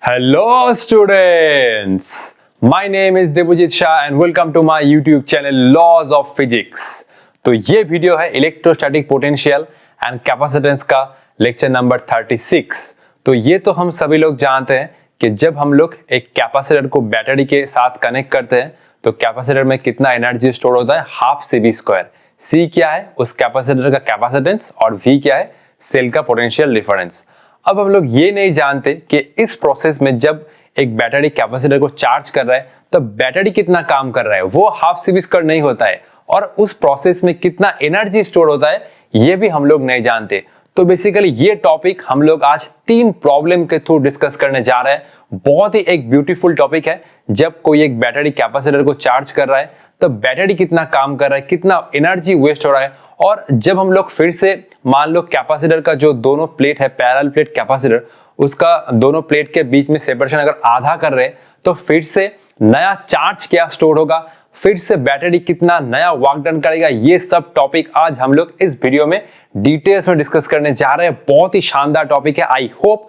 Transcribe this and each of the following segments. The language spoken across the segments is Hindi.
Hello students, my name is Debojit Shah and welcome to my YouTube channel Laws of Physics। तो ये वीडियो है इलेक्ट्रोस्टैटिक पोटेंशियल एंड कैपेसिटेंस का लेक्चर नंबर 36। तो ये तो हम सभी लोग जानते हैं कि जब हम लोग एक कैपेसिटर को बैटरी के साथ कनेक्ट करते हैं तो कैपेसिटर में कितना एनर्जी स्टोर होता है, हाफ CV स्क्वायर। C क्या है उस कैपेसिटर का कैपेसिटेंस और V क्या है सेल का पोटेंशियल डिफरेंस। अब हम लोग ये नहीं जानते कि इस प्रोसेस में जब एक बैटरी कैपेसिटर को चार्ज कर रहा है तब बैटरी कितना काम कर रहा है, वो हाफ CV स्क्वायर नहीं होता है, और उस प्रोसेस में कितना एनर्जी स्टोर होता है ये भी हम लोग नहीं जानते। तो बेसिकली ये टॉपिक हम लोग आज 3 प्रॉब्लम के थ्रू डिस्कस करने जा रहे हैं। बहुत ही एक ब्यूटीफुल टॉपिक है। जब कोई एक बैटरी कैपेसिटर को चार्ज कर रहा है तब बैटरी कितना काम कर रहा है, कितना एनर्जी वेस्ट हो रहा है, और जब हम लोग फिर से मान लो कैपेसिटर का जो दोनों प्लेट है पैरेलल प्लेट कैपेसिटर, उसका दोनों प्लेट के बीच में सेपरेशन अगर आधा कर रहे हैं तो फिर से नया चार्ज क्या स्टोर होगा, फिर से बैटरी कितना नया वर्क डन करेगा, ये सब टॉपिक आज हम लोग इस वीडियो में डिटेल्स में डिस्कस करने जा रहे हैं। बहुत ही शानदार टॉपिक है। आई होप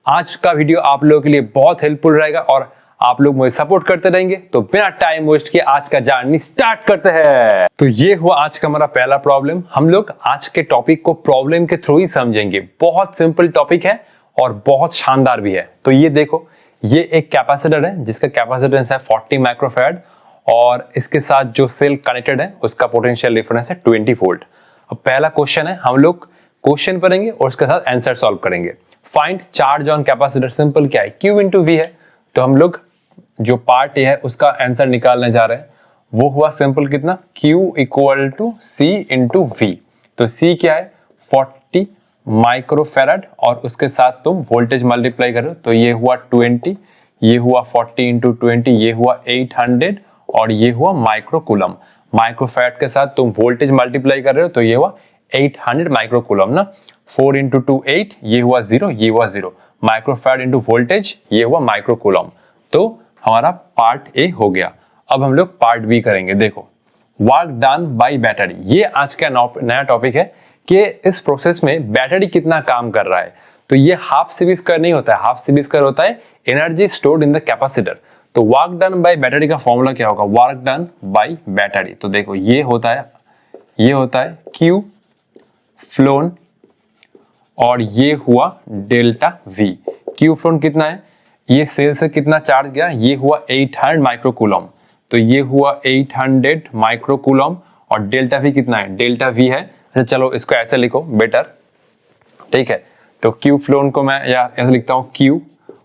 आज का वीडियो आप लोगों के लिए बहुत हेल्पफुल रहेगा और आप लोग मुझे सपोर्ट करते रहेंगे। तो बिना टाइम वेस्ट किए आज का जर्नी स्टार्ट करते हैं। तो ये हुआ आज का हमारा पहला प्रॉब्लम। हम लोग आज के टॉपिक को प्रॉब्लम के थ्रू ही समझेंगे। बहुत सिंपल टॉपिक है और बहुत शानदार भी है। तो ये देखो, ये एक कैपेसिटर है जिसका कैपेसिटेंस है 40 माइक्रोफैराड और इसके साथ जो सेल कनेक्टेड है उसका पोटेंशियल डिफरेंस है 20 वोल्ट। अब पहला क्वेश्चन है, हम लोग क्वेश्चन पढ़ेंगे और उसके साथ आंसर सॉल्व करेंगे। Find charge on capacitor. Simple क्या है, Q इंटू V है। तो हम लोग जो पार्ट है उसका आंसर निकालने जा रहे हैं। वो हुआ सिंपल कितना, Q equal to C into V। तो C क्या है 40 माइक्रोफैराड और उसके साथ तुम वोल्टेज मल्टीप्लाई करो तो ये हुआ 20, ये हुआ 40 इंटू 20, ये हुआ 800 और ये हुआ माइक्रोकूलम। माइक्रोफैराड के साथ तुम वोल्टेज मल्टीप्लाई कर रहे हो तो ये हुआ 800 माइक्रोकूलम ना। 4 इंटू 2 8, ये हुआ 0, ये हुआ 0। माइक्रोफैराड इंटू वोल्टेज, ये हुआ माइक्रोकूलम। तो हमारा पार्ट ए हो गया। अब हम लोग पार्ट बी करेंगे। देखो, वर्क डन बाय बैटरी। ये आज का नया टॉपिक है कि इस प्रोसेस में बैटरी कितना काम कर रहा है। तो ये हाफ CV स्क्वायर नहीं होता है, हाफ CV स्क्वायर होता है energy stored in the capacitor. तो वर्क डन बाय बैटरी का फॉर्मूला क्या होगा, वर्क डन बाय बैटरी। तो देखो ये होता है Q फ्लोन और ये हुआ डेल्टा V। Q फ्लोन कितना है, ये सेल से कितना चार्ज गया, ये हुआ 800 माइक्रोकूलम। तो ये हुआ 800 माइक्रोकूलम और डेल्टा V कितना है, डेल्टा V है। अच्छा चलो इसको ऐसे लिखो बेटर, ठीक है। तो Q फ्लोन को मैं या ऐसे लिखता हूँ Q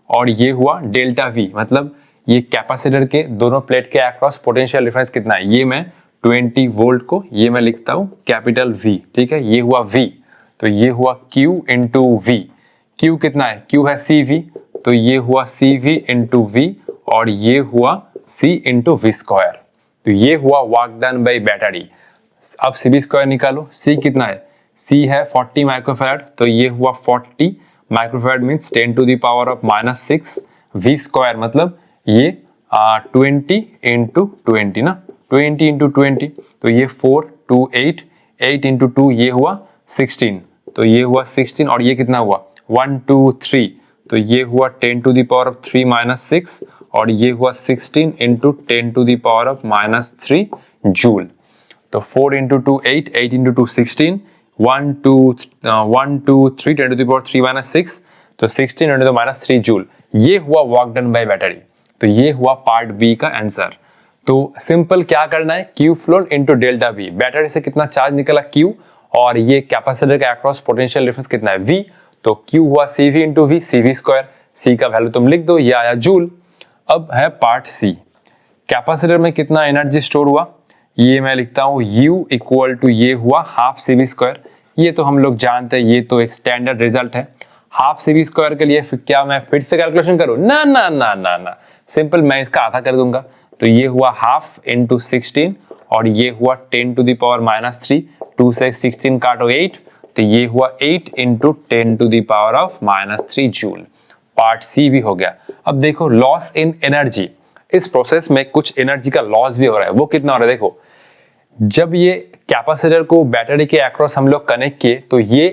और ये हुआ डेल्टा V, मतलब ये कैपेसिटर के दोनों प्लेट के अक्रॉस पोटेंशियल डिफरेंस कितना है। ये मैं 20 वोल्ट को ये मैं लिखता हूँ कैपिटल V, ठीक है। ये हुआ V, तो ये हुआ Q इंटू V। Q कितना है, Q है CV, तो ये हुआ CV इंटू V और ये हुआ C इंटू V स्क्वायर। तो ये हुआ वर्क डन बाय बैटरी। अब CV स्क्वायर निकालो। C कितना है, C है 40 माइक्रोफैराड, तो ये हुआ 40 microfarad means 10 to the power of -6। V square मतलब ये 20 इंटू 20 ना, 20 इंटू 20, तो ये 4 2 8, 8 इंटू 2 ये हुआ 16, तो ये हुआ 16 और ये कितना हुआ 1 2 3, तो ये हुआ 10 टू द पावर ऑफ 3 -6 और ये हुआ 16 into 10 to the power of -3 joule. तो 4 into 2 8, 8 into 2 16, 1 2 3 10 to the power 3 -6, तो 16 इंटू -3 जूल। ये हुआ वर्क डन बाय बैटरी। तो ये हुआ पार्ट बी का आंसर। तो सिंपल क्या करना है, Q phloem into delta V। Battery से कितना चार्ज निकला Q और ये कैपेसिटर का अक्रॉस पोटेंशियल डिफरेंस कितना है V। तो Q हुआ CV into V, CV square. C का वैल्यू तुम लिख दो, ये आया जूल। अब है पार्ट C। कैपेसिटर में कितना एनर्जी स्टोर हुआ, ये मैं लिखता हूँ U इक्वल टू ये हुआ हाफ CV स्क्वायर। ये तो हम लोग जानते हैं, ये तो एक स्टैंडर्ड रिजल्ट है। हाफ CV स्क्वायर के लिए क्या मैं फिर से कैलकुलेशन करूँ, ना ना ना ना ना, सिंपल मैं इसका आधा कर दूंगा। तो ये हुआ हाफ इंटू 16 और ये हुआ 10 टू द पावर -3, 2 से 16 काटो 8, तो ये हुआ 8 into 10 to the power of -3 joule. Part C भी हो गया। अब देखो लॉस इन एनर्जी। इस प्रोसेस में कुछ एनर्जी का लॉस भी हो रहा है। वो कितना हो रहा है, देखो जब ये कैपेसिटर को बैटरी के अक्रॉस हम लोग कनेक्ट किए तो ये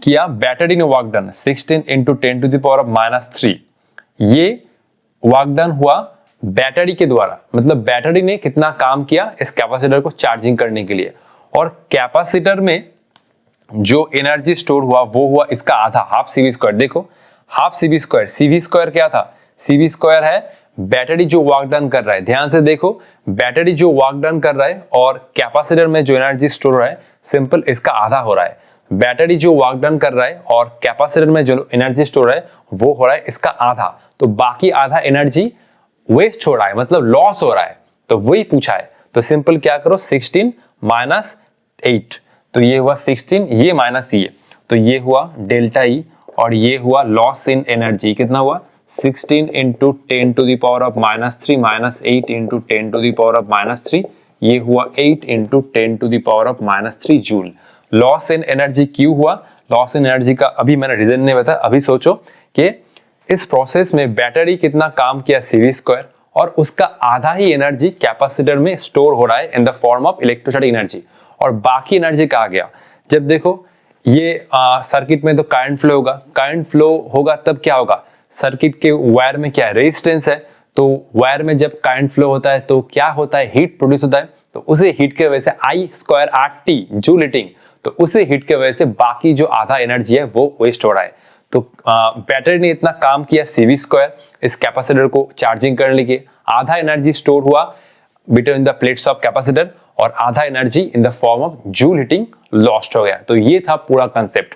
किया बैटरी ने work done 16 into 10 to the power of -3। ये वर्क डन हुआ बैटरी के द्वारा, मतलब बैटरी ने कितना काम किया इस कैपेसिटर को चार्जिंग करने के लिए, और कैपेसिटर में जो एनर्जी स्टोर हुआ वो हुआ इसका आधा, हाफ सीवी स्क्वायर। देखो half CV square, CV square क्या था, सीवी स्क्वायर है बैटरी जो वर्क डन कर रहा है। ध्यान से देखो, बैटरी जो वर्क डन कर रहा है और कैपेसिटर में जो एनर्जी स्टोर हो रहा है, सिंपल इसका आधा हो रहा है। बैटरी जो वर्क डन कर रहा है और कैपेसिटर में जो एनर्जी स्टोर है वो हो रहा है इसका आधा, तो बाकी आधा एनर्जी वेस्ट हो रहा है, मतलब लॉस हो रहा है। तो वही पूछा है, तो सिंपल क्या करो, 16 माइनस 8, तो ये हुआ 16, ये माइनस ये, तो ये हुआ डेल्टा ई, और ये हुआ लॉस इन एनर्जी, कितना हुआ 16 into 10 to the power of -3 minus 8 into 10 to the power of -3, ये हुआ 8 into 10 to the power of -3 joule. Loss in energy क्यों हुआ, लॉस इन एनर्जी का अभी मैंने रीजन नहीं बताया। अभी सोचो कि इस प्रोसेस में बैटरी कितना काम किया सीवी स्क्वायर, और उसका आधा ही एनर्जी कैपेसिटर में स्टोर हो रहा है in the form of electrostatic energy, और बाकी एनर्जी कहाँ गया। जब देखो ये सर्किट में तो करंट फ्लो होगा, करंट फ्लो होगा तब क्या होगा, सर्किट के वायर में क्या है, रेजिस्टेंस है, तो वायर में जब करंट फ्लो होता है तो क्या होता है, हीट प्रोड्यूस होता है, तो उसे हीट के वजह से I square RT joule heating, तो उसे हीट के वजह से बाकी जो आधा एनर्जी है वो वेस्ट हो रहा है। तो बैटरी ने इतना काम किया सीवी स्क्वायर इस कैपेसिटर को चार्जिंग करने के, आधा एनर्जी स्टोर हुआ between the plates of capacitor, और आधा energy in the form of joule heating lost हो गया। तो ये था पूरा कंसेप्ट।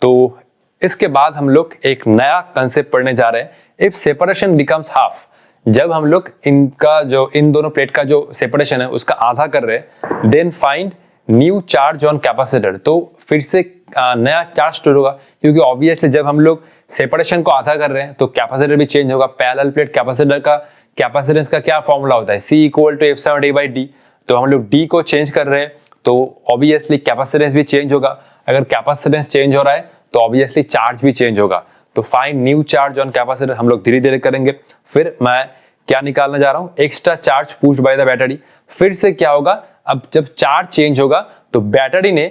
तो इसके बाद हम लोग एक नया कंसेप्ट पढ़ने जा रहे हैं, इफ सेपरेशन बिकम्स हाफ। जब हम लोग इनका जो इन दोनों प्लेट का जो सेपरेशन है उसका आधा कर रहे हैं, then find new charge on capacitor. तो फिर से नया चार्ज स्टोर होगा, क्योंकि ऑब्वियसली जब हम लोग सेपरेशन को आधा कर रहे हैं तो कैपेसिटर भी चेंज होगा। पैरेलल प्लेट कैपेसिटर का कैपेसिटेंस का क्या फॉर्मूला होता है, C इक्वल टू F/A/D, तो हम लोग D को चेंज कर रहे हैं तो ऑब्वियसली कैपेसिटेंस भी चेंज होगा। अगर कैपेसिटेंस चेंज हो रहा है तो ऑब्वियसली चार्ज भी चेंज होगा। तो find new charge on capacitor हम लोग धीरे धीरे करेंगे। फिर मैं क्या निकालना जा रहा हूं, extra charge pushed by the battery. फिर से क्या होगा, अब जब चार्ज चेंज होगा तो बैटरी ने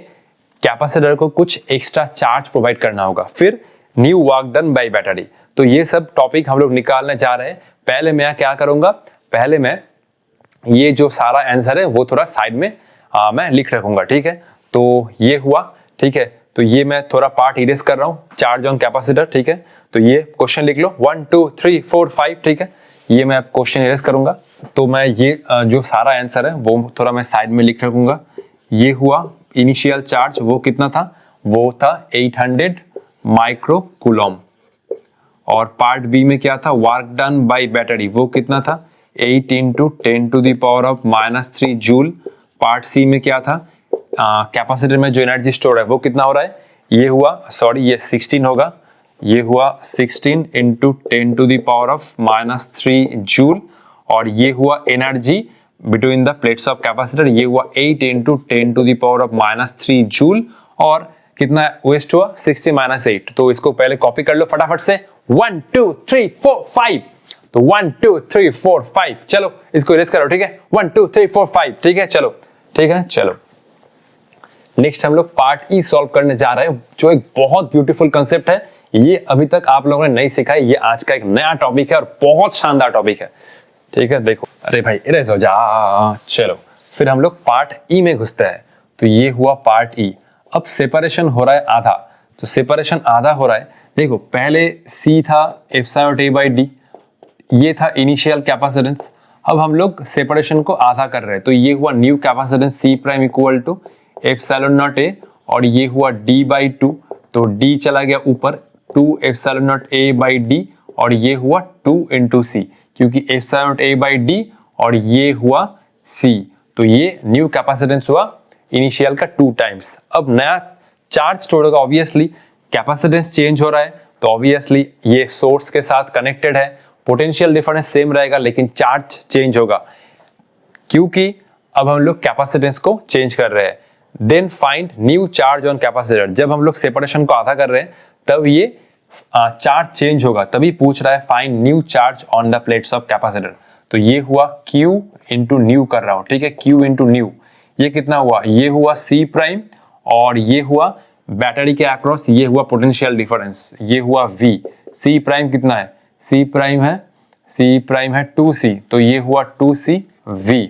कैपेसिटर को कुछ एक्स्ट्रा चार्ज प्रोवाइड करना होगा, फिर new work done by battery. तो ये सब टॉपिक हम लोग निकालने जा रहे हैं। पहले मैं क्या करूंगा, पहले मैं ये जो सारा आंसर है वो थोड़ा साइड में मैं लिख रखूंगा, ठीक है। तो ये हुआ, ठीक है। तो ये मैं थोड़ा पार्ट इरेज कर रहा हूँ, चार्ज ऑन कैपेसिटर, ठीक है। तो ये क्वेश्चन लिख लो 1 2 3 4 5, ठीक है। ये मैं क्वेश्चन इरेज करूंगा। तो मैं ये जो सारा आंसर है वो थोड़ा मैं साइड में लिख रखूंगा। ये हुआ इनिशियल चार्ज, वो कितना था, वो था 800 माइक्रो कूलम। और पार्ट बी में क्या था, वर्क डन बाय बैटरी, वो कितना था 8 into 10 to the power of -3 joule. Part C में क्या था, कैपेसिटर में जो एनर्जी स्टोर है वो कितना हो रहा है, ये हुआ, सॉरी ये 16 होगा, ये हुआ 16 into 10 to the power of -3 joule. और ये हुआ energy between the plates of capacitor, ये हुआ 8 into 10 to the power of -3 joule. और कितना वेस्ट हुआ 60 माइनस 8। तो इसको पहले कॉपी कर लो फटाफट से, 1 2 3 4 5। तो 1 2 3 4 5, चलो इसको इरेज करो, ठीक है। 1 2 3 4 5, ठीक है, चलो ठीक है। चलो नेक्स्ट हम लोग पार्ट ई सॉल्व करने जा रहे हैं, जो एक बहुत ब्यूटीफुल कंसेप्ट है। ये अभी तक आप लोगों ने नहीं सीखा है, ये आज का एक नया टॉपिक है और बहुत शानदार टॉपिक है, ठीक है। देखो, अरे भाई इरेज हो जा। चलो फिर हम लोग पार्ट ई में घुसते हैं। तो ये हुआ पार्ट ई। अब सेपरेशन हो रहा है आधा, तो सेपरेशन आधा हो रहा है। देखो पहले C था F/A/D, ये था इनिशियल कैपेसिटेंस। अब हम लोग सेपरेशन को आधा कर रहे हैं, तो ये हुआ new capacitance C prime equal to ε0A, और ये हुआ D/2, तो D चला गया ऊपर 2 ε0A/D, और ये हुआ 2 इंटू C, क्योंकि ε0A/D और ये हुआ C, तो ये न्यू कैपेसिटेंस हुआ इनिशियल का 2 टाइम्स। अब नया चार्ज स्टोर होगा, ऑब्वियसली कैपेसिटेंस चेंज हो रहा है तो ऑब्वियसली ये सोर्स के साथ कनेक्टेड है, पोटेंशियल डिफरेंस सेम रहेगा लेकिन चार्ज चेंज होगा, क्योंकि अब हम लोग कैपेसिटेंस को चेंज कर रहे हैं। Then find new charge on capacitor. जब हम लोग सेपरेशन को आधा कर रहे हैं तब ये चार्ज चेंज होगा, तभी पूछ रहा है find new charge on the plates of capacitor. तो ये हुआ Q इंटू न्यू कर रहा हूं, ठीक है, Q इंटू न्यू। ये कितना हुआ, ये हुआ C प्राइम, और ये हुआ बैटरी के अक्रॉस, ये हुआ पोटेंशियल डिफरेंस, ये हुआ V। C प्राइम कितना है, C प्राइम है 2C, तो ये हुआ 2CV।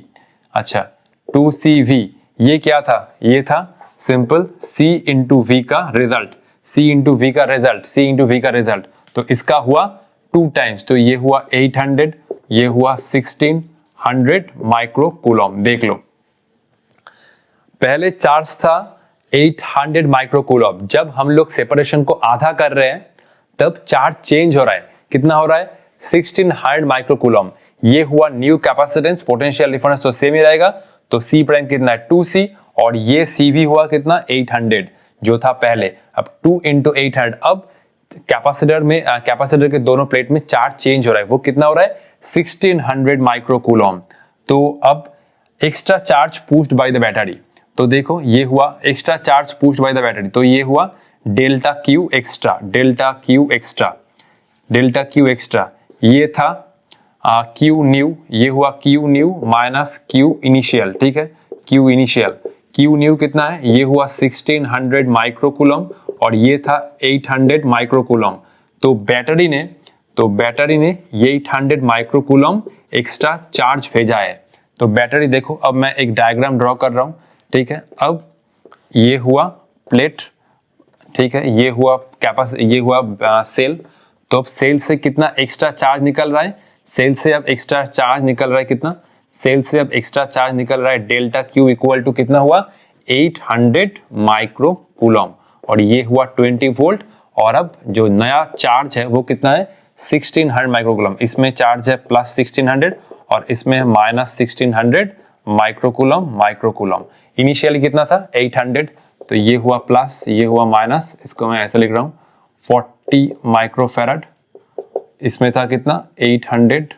अच्छा 2CV ये क्या था, ये था सिंपल C इंटू V का रिजल्ट, C इंटू V का रिजल्ट, C इंटू V का रिजल्ट। तो इसका हुआ 2 टाइम्स, तो ये हुआ 800, ये हुआ 1600 माइक्रो कूलम। देख लो पहले चार्ज था 800 माइक्रो कूलम, जब हम लोग सेपरेशन को आधा कर रहे हैं तब चार्ज चेंज हो रहा है, कितना हो रहा है 1600 माइक्रो कूलम। ये हुआ न्यू कैपेसिटेंस, पोटेंशियल डिफरेंस तो सेम ही रहेगा, तो C प्राइम कितना है 2C, और ये CV हुआ कितना 800 जो था पहले। अब 2 इंटू 800, अब कैपेसिटर के दोनों प्लेट में चार्ज चेंज हो रहा है, वो कितना हो रहा है 1600 माइक्रो कूलम। तो अब extra charge pushed by the battery, तो देखो ये हुआ extra charge pushed by the battery, तो ये हुआ delta Q extra, delta Q extra. ये था क्यू न्यू, ये हुआ Q new minus Q initial, ठीक है क्यू इनिशियल। क्यू न्यू कितना है, ये हुआ 1600 माइक्रो कूलम, और ये था 800 माइक्रो कूलम। तो बैटरी ने ये 800 माइक्रो कूलम एक्स्ट्रा चार्ज भेजा है। तो बैटरी देखो, अब मैं एक डायग्राम ड्रॉ कर रहा हूं, ठीक है। अब ये हुआ प्लेट, ठीक है, ये हुआ सेल। तो अब सेल से कितना एक्स्ट्रा चार्ज निकल रहा है, सेल से अब एक्स्ट्रा चार्ज निकल रहा है कितना, सेल से अब एक्स्ट्रा चार्ज निकल रहा है डेल्टा क्यू इक्वल टू कितना हुआ 800 माइक्रो कूलम, और ये हुआ 20 वोल्ट। और अब जो नया चार्ज है वो कितना है 1600 माइक्रो कूलम, इसमें चार्ज है प्लस 1600 और इसमें माइनस 1600 माइक्रो कूलम। इनिशियली कितना था 800, तो ये हुआ प्लस, ये हुआ माइनस, इसको मैं ऐसे लिख रहा हूँ 40 माइक्रोफैराड, इसमें था कितना 800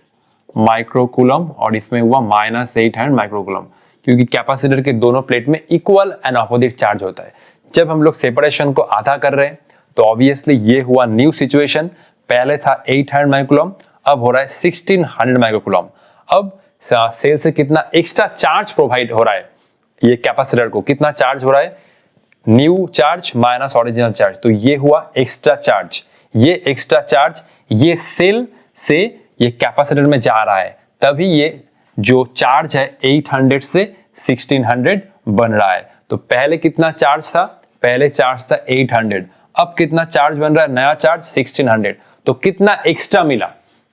माइक्रो कूलम, और इसमें हुआ माइनस 800 माइक्रो कूलम, क्योंकि कैपेसिटर के दोनों प्लेट में इक्वल एंड अपोजिट चार्ज होता है। जब हम लोग सेपरेशन को आधा कर रहे हैं तो ऑब्वियसली ये हुआ न्यू सिचुएशन, पहले था 800 माइक्रो कूलम, अब हो रहा है 1600 माइक्रो कूलम। अब सेल से कितना एक्स्ट्रा चार्ज प्रोवाइड हो रहा है, ये कैपेसिटर को कितना चार्ज हो रहा है, new charge minus original charge, तो ये हुआ एक्स्ट्रा चार्ज। ये एक्स्ट्रा चार्ज ये सेल से ये कैपेसिटर में जा रहा है, तभी ये जो चार्ज है 800 से 1600 बन रहा है। तो पहले कितना चार्ज था, पहले चार्ज था 800, अब कितना चार्ज बन रहा है, नया चार्ज 1600। तो कितना एक्स्ट्रा मिला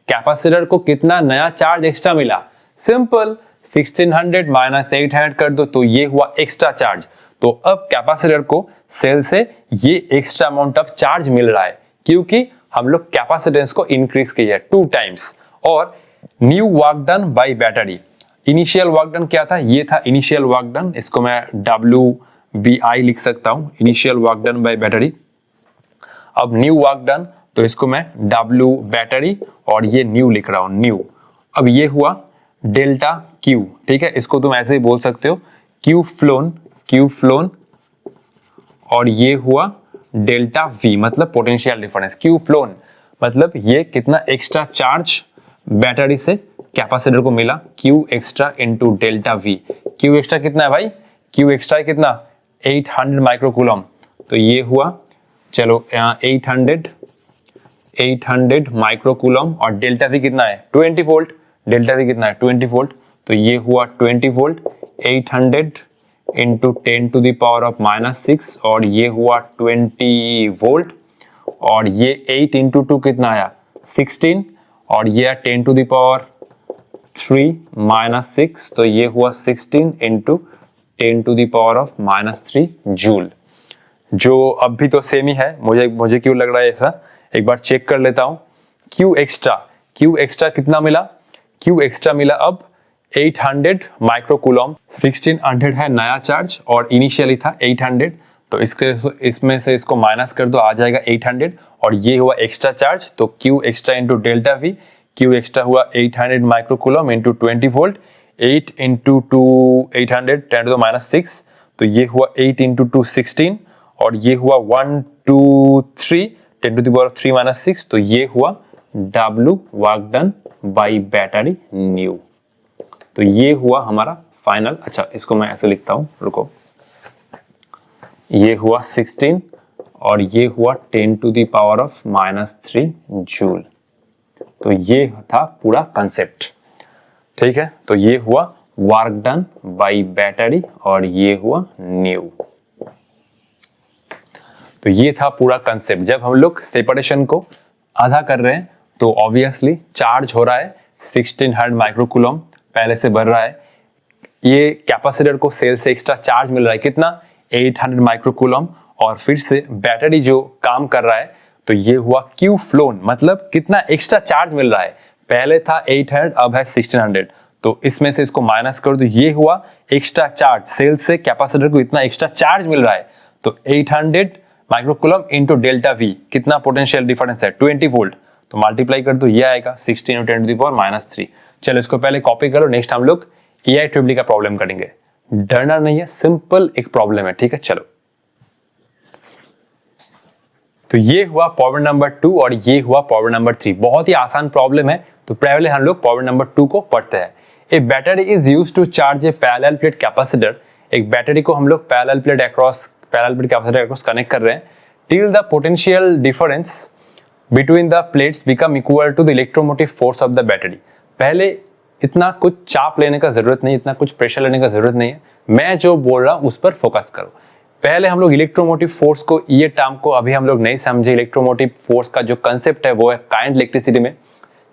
कैपेसिटर को, कितना नया चार्ज एक्स्ट्रा मिला, सिंपल 1600 माइनस 800 कर दो, तो ये हुआ एक्स्ट्रा चार्ज। तो अब कैपेसिटर को सेल से ये एक्स्ट्रा अमाउंट ऑफ चार्ज मिल रहा है, क्योंकि हम लोग कैपेसिटेंस को इंक्रीज किया है 2 टाइम्स। और new work done by battery, initial work done क्या था, ये था इनिशियल वर्क डन, इसको मैं WBI लिख सकता हूं, initial work done by battery. अब न्यू वर्क डन, तो इसको मैं W बैटरी और ये न्यू लिख रहा हूं, न्यू। अब ये हुआ डेल्टा क्यू, ठीक है, इसको तुम ऐसे ही बोल सकते हो क्यू फ्लोन, और ये हुआ डेल्टा V मतलब पोटेंशियल डिफरेंस। क्यू फ्लोन मतलब ये कितना एक्स्ट्रा चार्ज बैटरी से कैपेसिटर को मिला, Q extra into delta V। Q extra कितना है भाई, क्यू एक्स्ट्रा कितना 800 माइक्रो कूलम, तो ये हुआ चलो 800 माइक्रो कूलम, और डेल्टा V कितना है 20 वोल्ट, डेल्टा V कितना है 20 वोल्ट, तो ये हुआ 20 volt 800 into 10 to the power of -6, और ये हुआ 20 वोल्ट, और ये 8 इंटू 2 कितना आया 16, और ये 10 टू द पावर 3 -6, तो ये हुआ 16 into 10 to the power of -3 joule. जो अब भी तो सेम ही है, मुझे क्यों लग रहा है ऐसा, एक बार चेक कर लेता हूं। क्यू एक्स्ट्रा कितना मिला, क्यू एक्स्ट्रा मिला अब 800 माइक्रो कूलम, 1600 है नया चार्ज और इनिशियली था 800, तो इसमें से इसको माइनस कर दो, आ जाएगा 800, और ये हुआ एक्स्ट्रा चार्ज, तो Q extra into delta V, Q extra हुआ 800 micro coulomb into 20 volt, 8 into 2 800 10 to the -6, तो ये हुआ 8 इंटू 2 16, और ये हुआ 1 2 3 10 टू द पावर 3 -6, तो ये हुआ W work done by battery new. तो ये हुआ हमारा फाइनल। अच्छा इसको मैं ऐसे लिखता हूं, रुको, ये हुआ 16 और ये हुआ 10 to the power of -3 joule. तो ये था पूरा कंसेप्ट, ठीक है। तो ये हुआ वर्क डन बाय बैटरी और ये हुआ न्यू। तो ये था पूरा कंसेप्ट। जब हम लोग सेपरेशन को आधा कर रहे हैं तो ऑब्वियसली चार्ज हो रहा है 1600 माइक्रोकूलम पहले से बढ़ रहा है। ये कैपेसिटर को सेल से एक्स्ट्रा चार्ज मिल रहा है कितना 800 माइक्रोकूलम, और फिर से बैटरी जो काम कर रहा है तो ये हुआ क्यू फ्लोन, मतलब कितना एक्स्ट्रा चार्ज मिल रहा है। पहले था 800 अब है 1600, तो इसमें से इसको माइनस कर दो, ये हुआ एक्स्ट्रा चार्ज, सेल से कैपेसिटर को इतना एक्स्ट्रा चार्ज मिल रहा है। तो 800 माइक्रोकूलम इंटू डेल्टा वी, कितना पोटेंशियल डिफरेंस है 20 वोल्ट, तो मल्टीप्लाई कर दो, ये आएगा 16 × 10⁻³ चलो इसको पहले कॉपी करो, नेक्स्ट हम लोग EIEEE का प्रॉब्लम करेंगे। डरना नहीं है, सिंपल एक प्रॉब्लम है, ठीक है। चलो, तो ये हुआ प्रॉब्लम नंबर 2 और ये हुआ प्रॉब्लम नंबर 3। बहुत ही आसान प्रॉब्लम है, तो पहले हम लोग प्रॉब्लम नंबर 2 को पढ़ते हैं। A battery is used to charge a parallel plate capacitor. एक बैटरी को हम लोग parallel plate capacitor across connect कर रहे हैं till the potential difference between the plates become equal to the electromotive force of the battery. पहले इतना कुछ चाप लेने का जरूरत नहीं, इतना कुछ प्रेशर लेने का जरूरत नहीं है, मैं जो बोल रहा हूं उस पर फोकस करो। पहले हम लोग इलेक्ट्रोमोटिव फोर्स को, ये टर्म को अभी हम लोग नहीं समझे। इलेक्ट्रोमोटिव फोर्स का जो कंसेप्ट है वो है काइनेटिक इलेक्ट्रिसिटी में।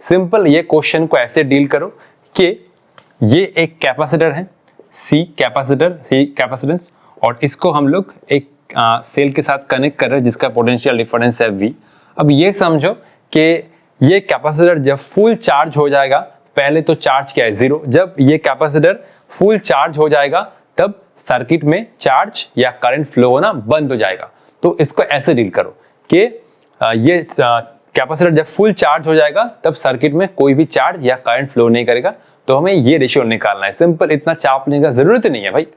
सिंपल ये क्वेश्चन को ऐसे डील करो कि ये एक कैपेसिटर है, सी कैपेसिटेंस, और इसको हम लोग एक सेल के साथ कनेक्ट कर रहे हैं जिसका पोटेंशियल डिफरेंस है V। अब ये समझो कि ये कैपेसिटर जब फुल चार्ज हो जाएगा, पहले तो चार्ज क्या है 0, जब ये कैपेसिटर फुल चार्ज हो जाएगा तब सर्किट में चार्ज या करंट फ्लो होना बंद हो जाएगा। तो इसको ऐसे डील करो कि ये कैपेसिटर जब फुल चार्ज हो जाएगा तब सर्किट में कोई भी चार्ज या करंट फ्लो नहीं करेगा। तो हमें ये रेशियो निकालना है, सिंपल, इतना चापने का जरूरत नहीं है भाई।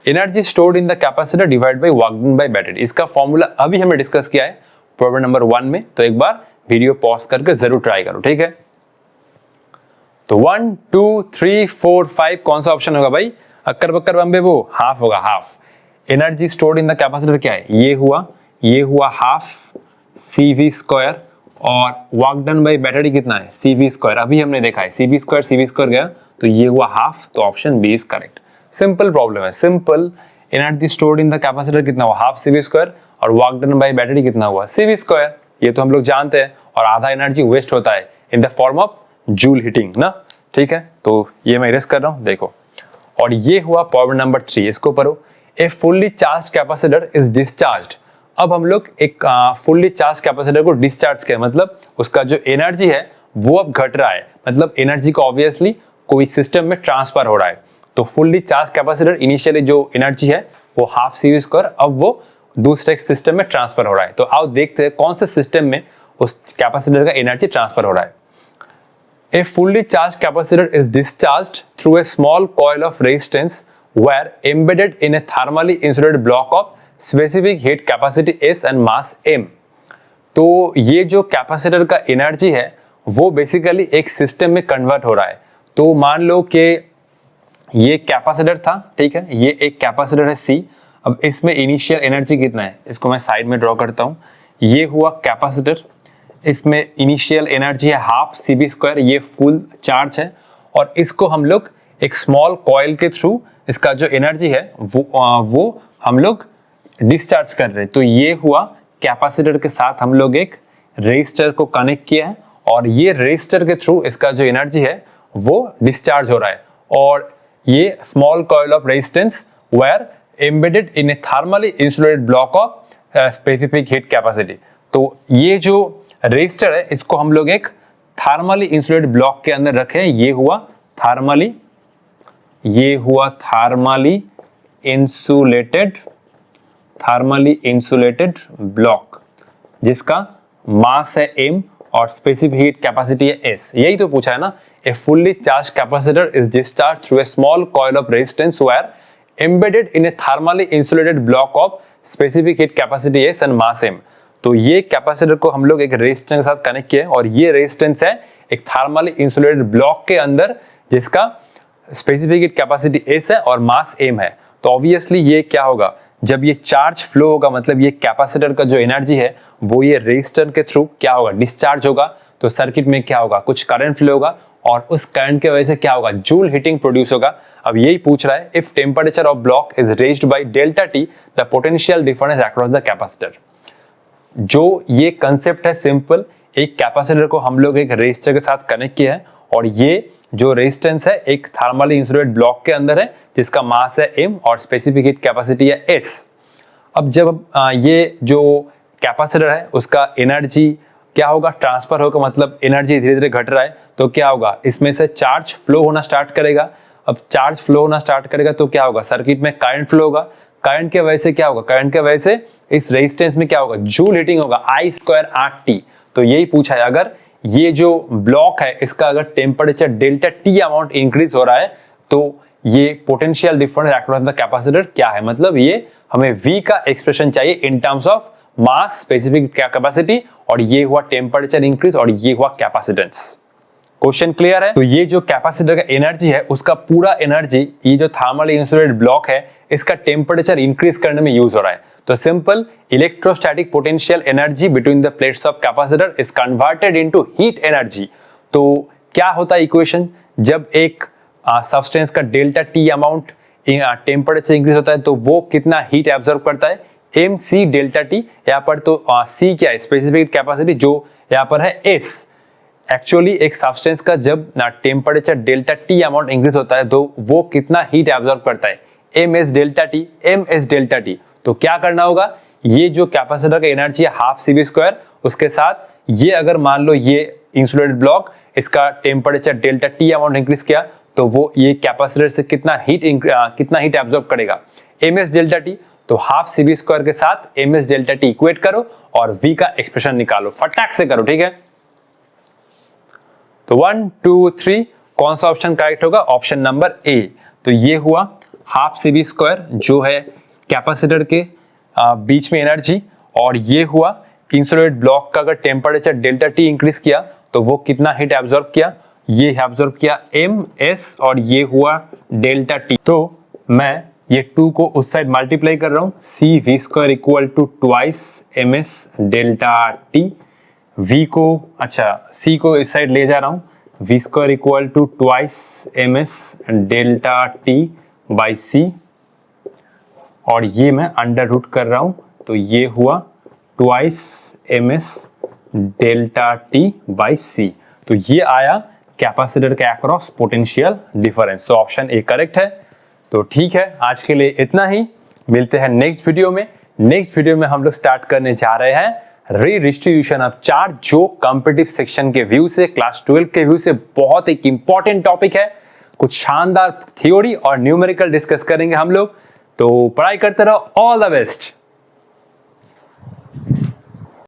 Energy stored in the capacitor divide by work done by battery, इसका फॉर्मूला अभी हमने डिस्कस किया है प्रॉब्लम नंबर 1 में, तो एक बार वीडियो पॉज करके जरूर ट्राई करो, ठीक है। तो 1 2 3 4 5 कौन सा ऑप्शन होगा भाई? अक्कर बक्कर बम्बे वो हाफ होगा, half. Energy stored in the capacitor क्या है? ये हुआ हाफ CV², और वर्क डन बाय बैटरी कितना है CV²। अभी हमने देखा है CV² गया, तो ये हुआ हाफ, तो option B is correct. Simple problem है, simple. Energy stored in the capacitor कितना हुआ हाफ CV², और वर्क डन बाय बैटरी कितना हुआ CV²। ये तो हम लोग जानते हैं, और आधा एनर्जी वेस्ट होता है in the form of joule heating ना, ठीक है। तो ये मैं इरेज कर रहा हूं, देखो। और ये हुआ प्रॉब्लम नंबर 3, इसको पढ़ो। A fully charge capacitor is discharged. अब हम लोग एक फुल्ली चार्ज कैपेसिटर को डिस्चार्ज किया, मतलब उसका जो एनर्जी है वो अब घट रहा है, मतलब एनर्जी को ऑब्वियसली कोई सिस्टम में ट्रांसफर हो रहा है। तो फुल्ली चार्ज कैपेसिटर इनिशियली जो एनर्जी है वो हाफ CV², अब वो दूसरे सिस्टम में ट्रांसफर हो रहा है। तो आओ देखते हैं कौन से सिस्टम में उस कैपेसिटर का एनर्जी ट्रांसफर हो रहा है। A fully charged capacitor is discharged through a small coil of resistance wire embedded in a thermally insulated block of specific heat capacity S and mass M। तो ये जो कैपेसिटर का एनर्जी है वो बेसिकली एक सिस्टम में कन्वर्ट हो रहा है। तो मान लो कि ये कैपेसिटर था, ठीक है, ये एक कैपेसिटर है C। अब इसमें इनिशियल एनर्जी कितना है, इसको मैं साइड में ड्रॉ करता हूँ। ये हुआ कैपेसिटर, इसमें इनिशियल एनर्जी है हाफ CV², ये फुल चार्ज है, और इसको हम लोग एक स्मॉल कॉइल के थ्रू इसका जो एनर्जी है वो हम लोग डिस्चार्ज कर रहे हैं। तो ये हुआ कैपेसिटर के साथ हम लोग एक रेजिस्टर को कनेक्ट किया है, और ये रेजिस्टर के थ्रू इसका जो एनर्जी है वो डिस्चार्ज हो रहा है। और ये small coil of resistance were embedded in a thermally insulated block of specific heat capacity. तो ये जो रेजिस्टर है इसको हम लोग एक थर्मली इंसुलेटेड ब्लॉक के अंदर रखे हैं। ये हुआ थर्मली इंसुलेटेड ब्लॉक जिसका मास है m और स्पेसिफिक हीट कैपेसिटी है S। यही तो पूछा है ना। A fully charge capacitor is discharge through a small coil of resistance wire embedded in a thermally insulated block of specific heat capacity S and mass m। तो ये कैपेसिटर को हम लोग एक रेजिस्टेंस के साथ कनेक्ट किए, और ये रेजिस्टेंस है एक थर्मली इंसुलेटेड ब्लॉक के अंदर जिसका स्पेसिफिक हीट कैपेसिटी S है और मास m है। तो ऑब्वियसली ये क्या होगा, जब ये चार्ज फ्लो होगा, मतलब ये कैपेसिटर का जो एनर्जी है वो ये रेजिस्टर के थ्रू क्या होगा, डिस्चार्ज होगा। तो सर्किट में क्या होगा, कुछ करंट फ्लो होगा और उस करंट की वजह से क्या होगा, जूल हीटिंग प्रोड्यूस होगा। अब यही पूछ रहा है, if temperature of block is raised by delta T the potential difference across the capacitor. जो ये कंसेप्ट है सिंपल, एक कैपेसिटर को हम लोग एक रेजिस्टर के साथ कनेक्ट किया है और ये जो रेजिस्टेंस है एक थर्मली इंसुलेटेड ब्लॉक के अंदर है जिसका मास है m और स्पेसिफिक हीट कैपेसिटी है s। अब जब ये जो कैपेसिटर है उसका एनर्जी क्या होगा, ट्रांसफर होगा, मतलब एनर्जी धीरे धीरे घट रहा है, तो क्या होगा, इसमें से चार्ज फ्लो होना स्टार्ट करेगा। अब चार्ज फ्लो होना स्टार्ट करेगा तो क्या होगा, सर्किट में करंट फ्लो होगा। करंट के वजह से क्या होगा, करंट के वजह से इस रेजिस्टेंस में क्या होगा, जूल हीटिंग होगा, I स्क्वायर RT। तो यही पूछा है, अगर ये जो ब्लॉक है इसका अगर temperature delta T amount increase हो रहा है तो ये potential difference across the capacitor क्या है, मतलब ये हमें V का एक्सप्रेशन चाहिए in terms of mass, specific capacity, और ये हुआ टेम्परेचर इंक्रीज और ये हुआ कैपेसिटेंस। क्वेश्चन क्लियर है? तो ये जो कैपेसिटर का एनर्जी है उसका पूरा एनर्जी ये जो थर्मली इंसुलेटेड ब्लॉक है इसका टेम्परेचर इंक्रीज करने में यूज हो रहा है। तो simple, electrostatic potential energy between the plates of capacitor is converted into heat energy. तो क्या होता है इक्वेशन, जब एक सब्सटेंस का delta T amount temperature increase होता है तो वो कितना हीट एब्जॉर्ब करता है, mc डेल्टा टी। यहाँ पर तो c क्या है, स्पेसिफिक कैपेसिटी, जो यहाँ पर है s। एक्चुअली एक सब्सटेंस का जब ना temperature delta T amount increase होता है तो वो कितना हीट एब्जॉर्ब करता है, ms delta T, ms delta T. तो क्या करना होगा, ये जो कैपेसिटर का एनर्जी है हाफ CV स्क्वायर, उसके साथ ये अगर मान लो ये इंसुलेटेड ब्लॉक इसका temperature delta T amount increase किया तो वो ये कैपेसिटर से कितना हीट एब्जॉर्ब करेगा, ms डेल्टा टी। तो हाफ CV स्क्वायर के साथ ms डेल्टा टी इक्वेट करो और V का एक्सप्रेशन निकालो, फटाक से करो, ठीक है। तो 1 2 3 कौन सा ऑप्शन करेक्ट होगा, ऑप्शन नंबर ए। तो ये हुआ हाफ CV स्क्वायर जो है कैपेसिटर के बीच में एनर्जी, और ये हुआ इंसुलेटेड ब्लॉक का अगर टेम्परेचर डेल्टा टी इंक्रीज किया तो वो कितना हीट एब्जॉर्ब किया, ये एब्जॉर्ब किया ms, और ये हुआ डेल्टा टी। तो मैं ये 2 को उस साइड मल्टीप्लाई कर रहा हूं, CV square equal to twice ms delta T. V को, अच्छा C को इस साइड ले जा रहा हूं, V square equal to twice ms delta T by C, और ये मैं अंडर रूट कर रहा हूं तो ये हुआ twice ms delta T by C। तो ये आया कैपेसिटर के अक्रॉस पोटेंशियल डिफरेंस। तो ऑप्शन ए करेक्ट है। तो ठीक है, आज के लिए इतना ही, मिलते हैं नेक्स्ट वीडियो में। नेक्स्ट वीडियो में हम लोग स्टार्ट करने जा रहे हैं रीडिस्ट्रीब्यूशन ऑफ चार्ज, जो कॉम्पिटिटिव सेक्शन के व्यू से, क्लास 12 के व्यू से बहुत एक इंपॉर्टेंट टॉपिक है। कुछ शानदार थ्योरी और न्यूमेरिकल डिस्कस करेंगे हम लोग, तो पढ़ाई करते रहो। All the best.